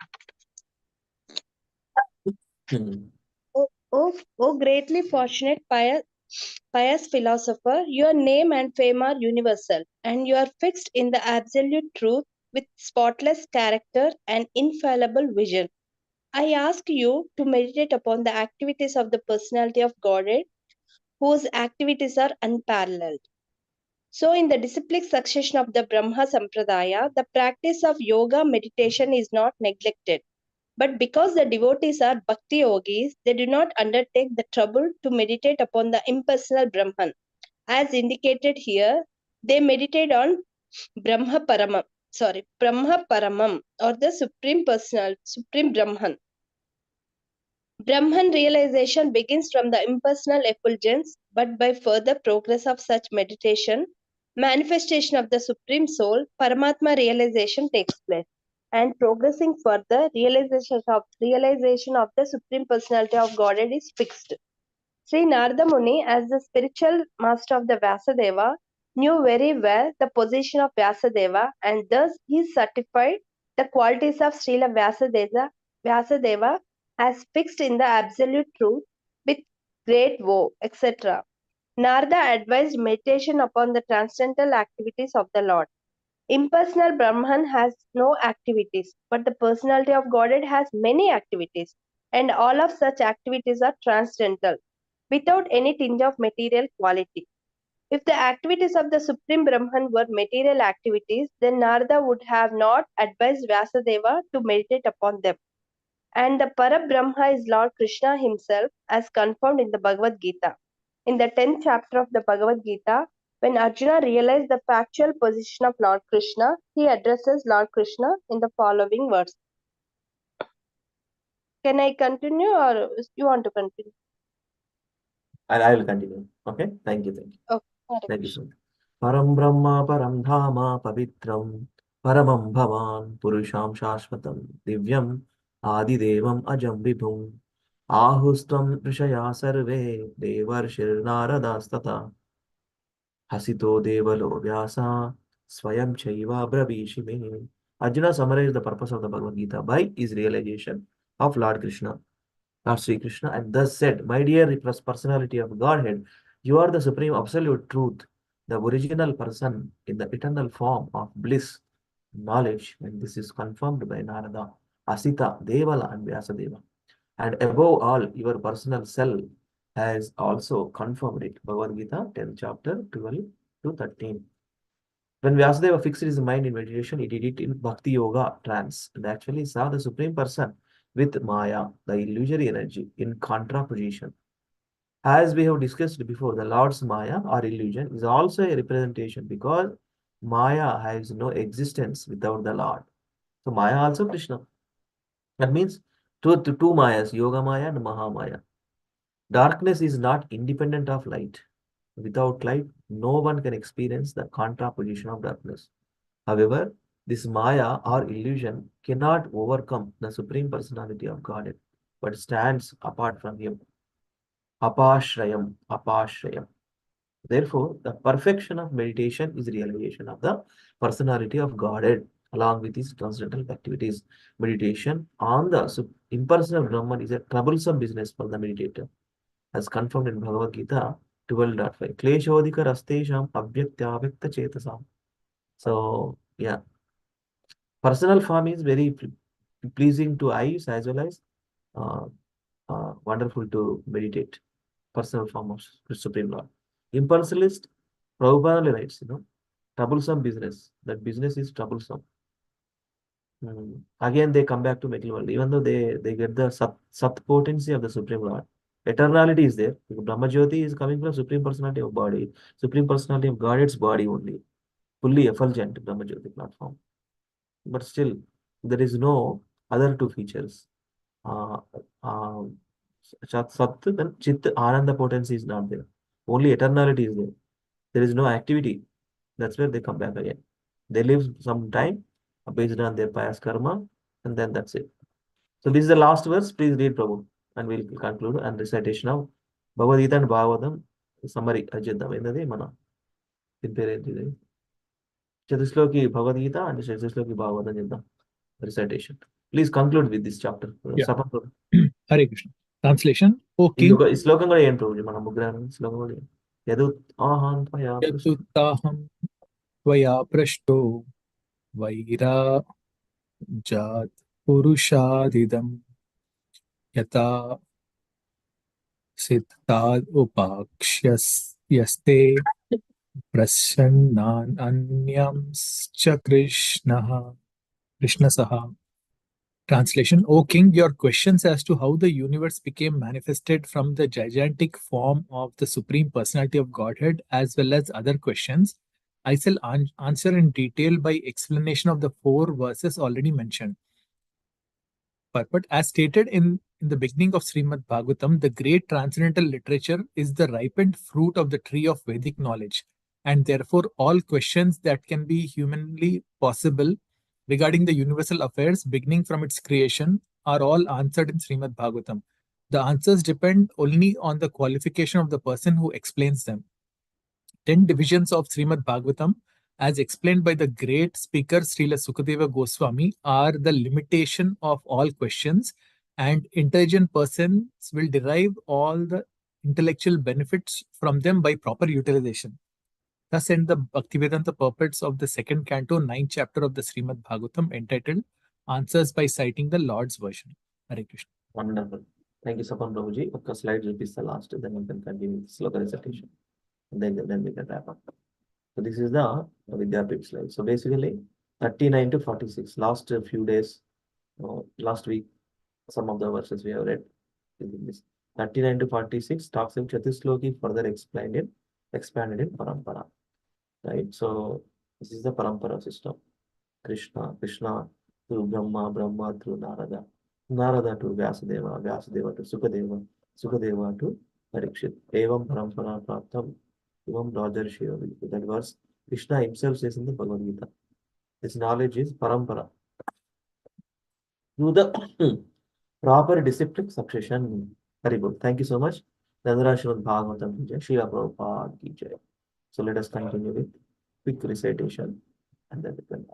O greatly fortunate pious philosopher, your name and fame are universal, and you are fixed in the absolute truth with spotless character and infallible vision. I ask you to meditate upon the activities of the personality of Godhead, whose activities are unparalleled. So, in the disciplic succession of the Brahma Sampradaya, the practice of yoga meditation is not neglected. But because the devotees are bhakti yogis, they do not undertake the trouble to meditate upon the impersonal Brahman. As indicated here, they meditate on Brahma Paramam, or the Supreme Personal, Supreme Brahman. Brahman realization begins from the impersonal effulgence, but by further progress of such meditation, manifestation of the Supreme Soul, Paramatma realization takes place. And progressing further, realization of the Supreme Personality of Godhead is fixed. Sri Narada Muni, as the spiritual master of the Vyasadeva, knew very well the position of Vyasadeva, and thus he certified the qualities of Srila Vyasadeva as fixed in the absolute truth with great woe, etc. Narada advised meditation upon the transcendental activities of the Lord. Impersonal Brahman has no activities, but the personality of Godhead has many activities, and all of such activities are transcendental, without any tinge of material quality. If the activities of the Supreme Brahman were material activities, then Narada would have not advised Vyasadeva to meditate upon them. And the Parabrahma is Lord Krishna himself, as confirmed in the Bhagavad Gita. In the 10th chapter of the Bhagavad Gita, when Arjuna realized the factual position of Lord Krishna, he addresses Lord Krishna in the following words. Can I continue or you want to continue? I will continue. Okay. Thank you. Okay. Thank you so much. Param Brahma, Param Dhama, Pavitram, Paramam Bhavan, Purusham Shashvatam, Divyam, Adidevam Ajam Vibhum, Ahustam Rishaya Sarve, Devarshir Naradastata, Hasito Devalo Vyasa, Swayam Chaiva Brabhishime. Arjuna summarized the purpose of the Bhagavad Gita by his realization of Lord Krishna, Lord Sri Krishna, and thus said, My dear personality of Godhead, you are the supreme absolute truth, the original person in the eternal form of bliss, knowledge, and this is confirmed by Narada, Asita, Devala, and Vyasadeva. And above all, your personal self has also confirmed it. Bhagavad Gita, 10th chapter, 12 to 13. When Vyasadeva fixed his mind in meditation, he did it in Bhakti Yoga trance and actually saw the Supreme Person with Maya, the illusory energy, in contraposition. As we have discussed before, the Lord's Maya or illusion is also a representation because Maya has no existence without the Lord. So Maya also Krishna. That means two Mayas, Yoga Maya and Maha Maya. Darkness is not independent of light. Without light, no one can experience the contraposition of darkness. However, this Maya or illusion cannot overcome the Supreme Personality of Godhead, but stands apart from Him. Apashrayam, apashrayam. Therefore, the perfection of meditation is realization of the personality of Godhead along with his transcendental activities. Meditation on the impersonal Brahman is a troublesome business for the meditator, as confirmed in Bhagavad Gita 12.5. Kleshodika rastesham abhyakta chetasam. So, yeah, personal form is very pleasing to eyes as well as uh, wonderful to meditate. Personal form of Supreme Lord. Impersonalist, Prabhupada writes, troublesome business. That business is troublesome. Again, they come back to material world, even though they get the sat potency of the Supreme Lord. Eternality is there. Brahma Jyoti is coming from Supreme Personality of body, Supreme Personality of God, its body only. Fully effulgent Brahma Jyoti platform. But still, there is no other two features. Uh, uh, Sat, then Chit, Ananda potency is not there. Only eternality is there. There is no activity. That's where they come back again. They live some time based on their past karma, and then that's it. So this is the last verse. Please read, Prabhu, and we'll conclude and recitation of Bhagavad Gita and Bhagavatam summary. Ajiddam. Endadi mana. Din పేరు ఏంటిది? Chathusloki Bhagavad Gita and Chathusloki Bhagavatam చేద్దాం. Recitation. Please conclude with this chapter. Yeah. Sapam Prabhu. Hare Krishna. Translation. O ఈ king, శ్లోకం కూడా ఏం ప్రభు మన ముగ్గురు శ్లోకం కూడా Yadu Ahan త్వయా పృష్టం. yatutaham tvaya prashto vairajat purushadidam yata siddhad upakshaste prashannan anyamscha Krishna saha. Translation. O king, your questions as to how the universe became manifested from the gigantic form of the Supreme Personality of Godhead, as well as other questions, I shall answer in detail by explanation of the 4 verses already mentioned. But as stated in the beginning of Srimad Bhagavatam, the great transcendental literature is the ripened fruit of the tree of Vedic knowledge, and therefore all questions that can be humanly possible regarding the universal affairs beginning from its creation are all answered in Srimad Bhagavatam. The answers depend only on the qualification of the person who explains them. 10 divisions of Srimad Bhagavatam, as explained by the great speaker Srila Sukadeva Goswami, are the limitation of all questions, and intelligent persons will derive all the intellectual benefits from them by proper utilization. Thus end the Bhaktivedanta purports of the second canto, 9th chapter of the Srimad Bhagavatam, entitled Answers by Citing the Lord's Version. Hare Krishna. Wonderful. Thank you, Sapam Prabhuji. Of slide repeats the last, then we can continue with sloka recitation. And then we can wrap up. So this is the Vidyapit slide. So basically 39 to 46. Last few days, last week, some of the verses we have read. This 39 to 46 talks of Chathusloki further expanded in Parampara. Right? So this is the Parampara system. Krishna through Brahma through Narada to Vyasadeva, Vyasadeva to Sukadeva to Parikshit. Evam Parampara Praptam Evam Rajarshi. That verse Krishna himself says in the Bhagavad Gita. This knowledge is Parampara. Through the proper disciplic succession. Very good. Thank you so much. Nandara Srimad Bhagavatam ki jai. Srila Prabhupada ki jai. So let us continue with quick recitation and then we can.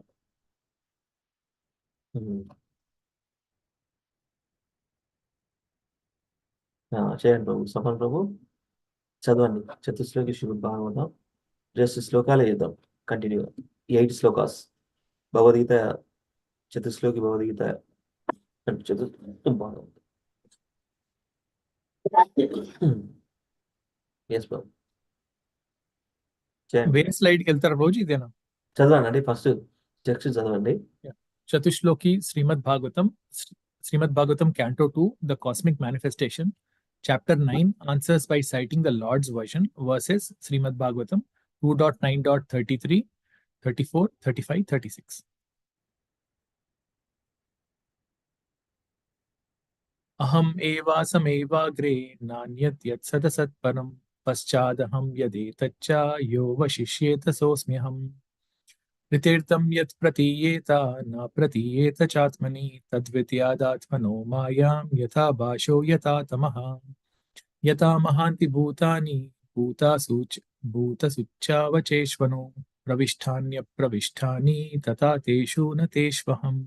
చేయండి ప్రభు. సఫల్ ప్రభు చదవండి. చతుశ్లోకి శ్రీమద్ Bhagavatam just శ్లోకాలే చేద్దాం కంటిన్యూగా. 8 shlokas Bhagavad Gita, చతుశ్లోకి Bhagavad Gita Bhagavatam. Yes ప్రభు చేయండి. వేరే స్లైడ్కి వెళ్తారా రోజు? ఇదేనా? చదవండి ఫస్ట్ టెక్స్ట్ చదవండి. Chathusloki Srimad Bhagavatam Canto 2, The Cosmic Manifestation, Chapter 9 answers by citing the Lord's version, verses Srimad Bhagavatam 2.9.33, 34, 35, 36. Aham evasamevaagre nanyat yat sadasat param paschadaham yadetaccha yo vashishyeta sosmyaham. ऋतीर्थं यत् प्रतीयेत न प्रतीयेत चात्मनि तद्विद्यादात्मनो मायां यथा भाषो यथा तमः यथा महान्ति भूतानि भूतसुच्चावचेष्वनो प्रविष्टान्यप्रविष्टानि तथा तेषु न तेष्वहम्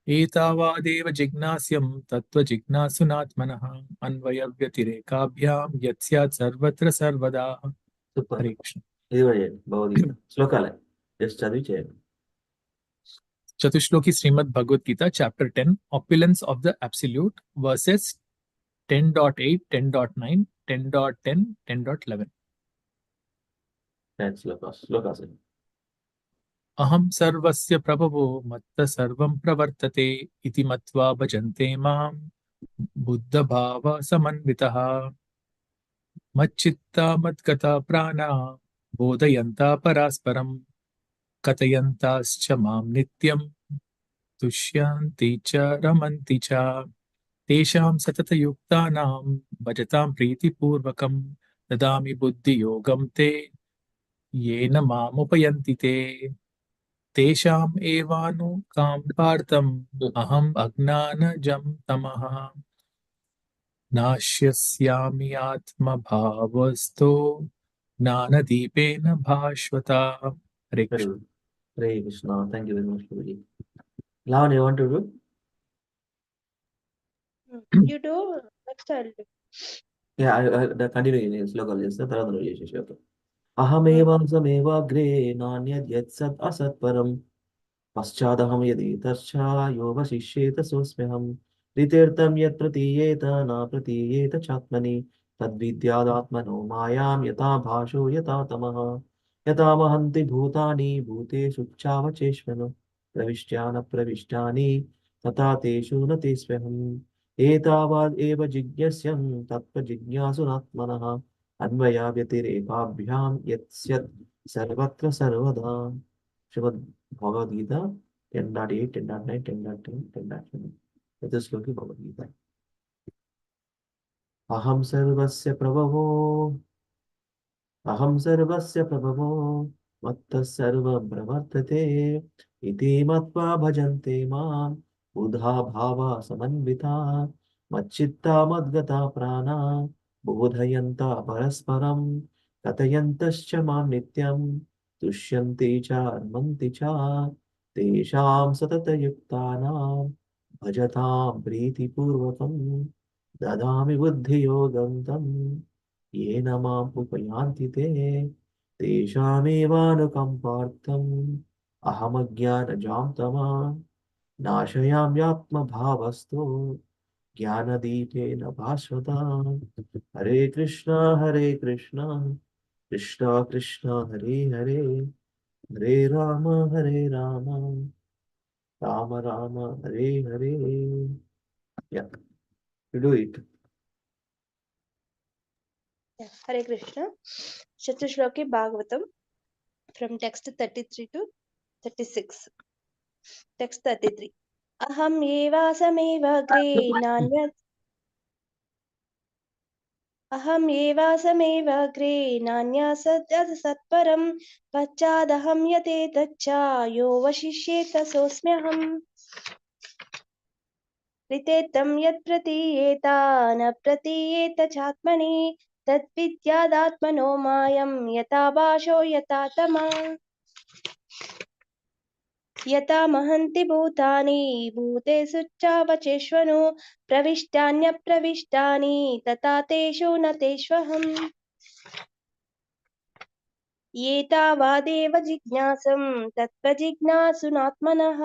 एतावादेव जिज्ञास्यं तत्त्वजिज्ञासुनात्मनः अन्वयव्यतिरेकाभ्यां यत् स्यात् सर्वत्र सर्वदा. సూపర్. हरे कृष्ण. ఇది కూడా చేయండి భగవద్గీత శ్లోకాలే జస్ట్ చదివి చేయండి. Chathusloki Srimad Bhagavad Gita, Chapter 10, Opulence of the Absolute, verses 10.8, 10.9, 10.10, 10.11. Shlokas Aham sarvasya prabhavo matta sarvam pravartate iti matva bhajante mam buddha bhava samanvitaha macchitta madgata prana bodhayanta parasparam katayantascha mam nityam tushyanti cha ramanti cha तेषां सततयुक्तानां भजतां प्रीतिपूर्वकं ददामि बुद्धियोगं ते येन मामुपयन्ति ते तेषाम् एवानुकाम्पार्थम् अहम् अज्ञानजं तमः नाश्यस्यामि आत्मभावस्थो ज्ञानदीपेन भास्वता. हरे कृष्ण. హరే Krishna. Thank you very much ప్రభుజీ. లావణ్య ఏమంటాడు? You do next I'll do. Continue శ్లోకాలు చేస్తా, తర్వాత నువ్వు చేసేసి అహమేవాగ్రే నాణ్యద్ యత్సత్ అసత్పరం పశ్చాదహం యది తశ్చాయోవశిష్యేత సోస్మ్యహం రితీర్థం యత్ ప్రతీయేత నా ప్రతీయేత చాత్మని తద్విద్యాదాత్మనో మాయాం యథా భాషో యథా తమః యథా మహంతి భూతాని భూతేషు చావచేష్మను ప్రవిష్టాన ప్రవిష్టాని తథా తేషు న తేష్వహం ఏతావాద్ ఏవ జిజ్ఞస్యం తత్వజిజ్ఞాసునాత్మనః అన్వయా వ్యతిరేకాభ్యాం యత్స్యత్ సర్వత్ర సర్వదా. శ్రీమద్ భగవద్గీత 10.8, 10.9, 10.10, 10.11. చతుశ్లోకి భగవద్గీత. అహం సర్వస్య ప్రభవో మత్తః సర్వం ప్రవర్తతే ఇతి మత్వా భజంతే మాం బుధా భావా సమన్వితా మచ్చిత్తా మద్గతా ప్రాణా బోధయంతా పరస్పరం కథయంతశ్చ మాం నిత్యం తుష్యంతి చ రమంతి చ తేషాం సతతయుక్తానాం భజతాం ప్రీతిపూర్వకం దదామి బుద్ధియోగం తం येन माम् उपयान्ति ते तेषामेवानुकम्पार्थम् अहमज्ञानजां तमा नाशयाम्यात्मभावस्तु ज्ञानदीपेन भास्वता. हरे Krishna Krishna Krishna Hare Hare Hare Ram Ram Ram Hare Hare. Yeah, you do it. Yeah, Hare Krishna. Chathusloki Bhagavatam from text 33 to 36. Text 33. Aham evasamevaagre nanyat अहम् एवासमेवाग्रे नान्यासत्पारं पश्चादहं यतेतच्च यो वशिष्येत सोऽस्म्यहम् ऋतेत्तं यत् प्रतीयेत न प्रतीयेत चात्मनि तद्विद्यादात्मनो मायं यथा भाषो यथा तमः. यथा महन्ति भूतानि भूतेषु चावचेष्वनु प्रविष्टान्यप्रविष्टानि तथा तेषु न तेष्वहम् एतावादेव जिज्ञासं तत्त्वजिज्ञासुनात्मनः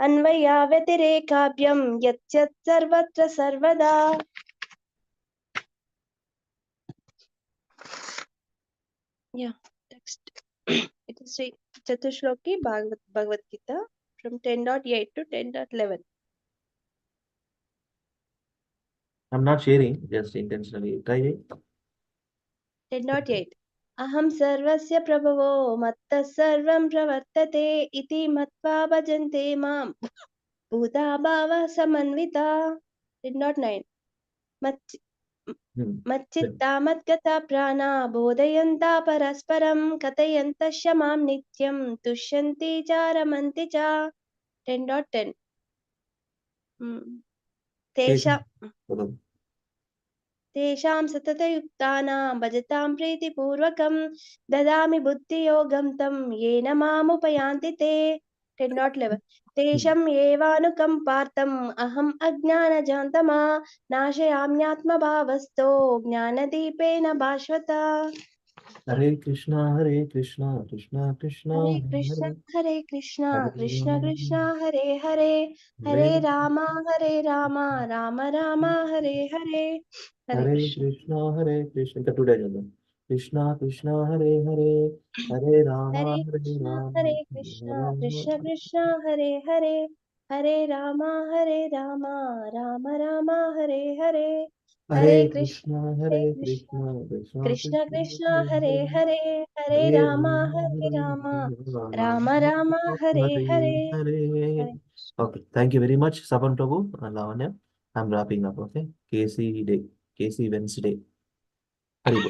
अन्वयाव्यतिरेकाभ्यं यच्चत् सर्वत्र सर्वदा Yeah, text. It is Chathusloki Bhagavad Gita from 10.8 to 10.11. I'm not sharing, just intentionally. Try it. 10.8 अहं सर्वस्य प्रभवो मत्तः सर्वं प्रवर्तते इति मत्वा भजन्ते मां भूता भावः समन्विता 10.9 मच्चित्ता मद्गता प्राणा बोधयन्ता परस्परं कथयन्तश्च मां नित्यं तुष्यन्ति च रमन्ति च 10.10 तेषां तेषां सततयुक्तानां भजतां प्रीतिपूर्वकं ददामि बुद्धियोगं तं येन मामुपयान्ति ते 10.11 तेषाम् एवानुकम्पार्थम् अहम् अज्ञानजान्तमा नाशयाम्यात्मभावस्थो ज्ञानदीपेन भास्वता Hare Krishna, Krishna Krishna, Hare Krishna Hare Krishna Krishna Krishna Rama, Hare Hare Hare Hare Ram Ram Ram Hare Hare Hare Hare Krishna Krishna, today Jana. Krishna Krishna, Hare Hare Rama, Krishna Hare Rama. Krishna Krishna Hare Hare Hare Ram Ram Ram Hare Hare Hare Hare Krishna Krishna, Krishna Krishna Krishna Krishna, Krishna Hare Hare Hare Hare Ram Ram Hare Hare Hare. Hare Okay, thank you very much, Saban Prabhu and Lavanya. I'm wrapping up, okay? KC Day, KC Wednesday. Hari Bol.